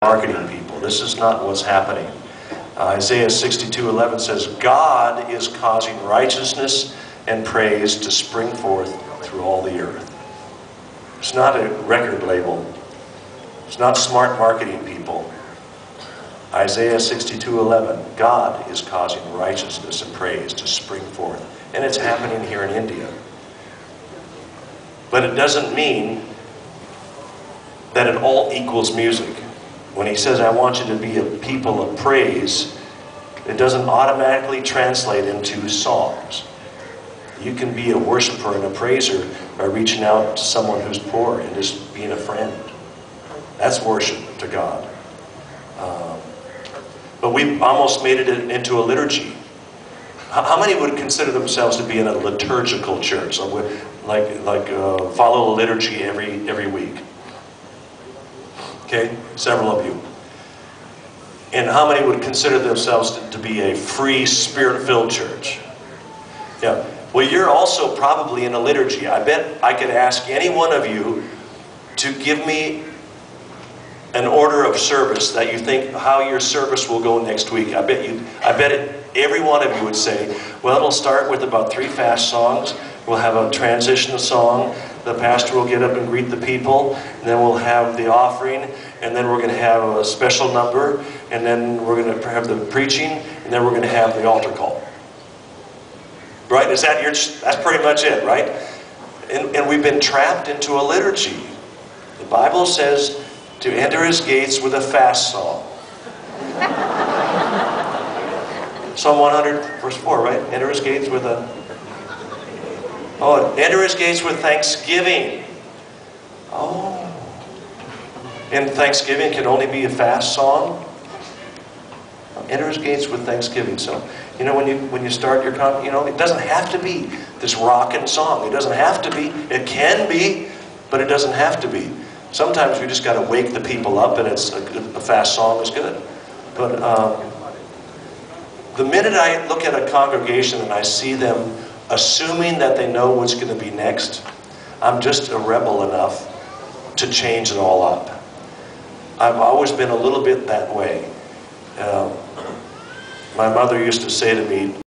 marketing people. This is not what's happening. Isaiah 62:11 says, God is causing righteousness and praise to spring forth through all the earth. It's not a record label. It's not smart marketing people. Isaiah 62:11, God is causing righteousness and praise to spring forth. And it's happening here in India. But it doesn't mean that it all equals music. When he says, I want you to be a people of praise, it doesn't automatically translate into songs. You can be a worshiper and a praiser by reaching out to someone who's poor and just being a friend. That's worship to God. But we've almost made it into a liturgy. How many would consider themselves to be in a liturgical church? Like follow a liturgy every week? Okay, several of you. And how many would consider themselves to be a free, spirit-filled church? Yeah. Well, you're also probably in a liturgy. I bet I could ask any one of you to give me an order of service that you think how your service will go next week. I bet every one of you would say, well, it'll start with about 3 fast songs. We'll have a transition song. The pastor will get up and greet the people. And then we'll have the offering. And then we're going to have a special number. And then we're going to have the preaching. And then we're going to have the altar call. Right? That's pretty much it, right? And we've been trapped into a liturgy. The Bible says to enter his gates with a fast song. Psalm 100, verse 4, right? Enter his gates with a... Oh, enter his gates with thanksgiving. Oh. And thanksgiving can only be a fast song. Enter his gates with thanksgiving. So, you know, when you start your it doesn't have to be this rockin' song. It doesn't have to be. It can be, but it doesn't have to be. Sometimes we just got to wake the people up, and it's a fast song is good. But the minute I look at a congregation and I see them assuming that they know what's going to be next, I'm just a rebel enough to change it all up. I've always been a little bit that way. My mother used to say to me,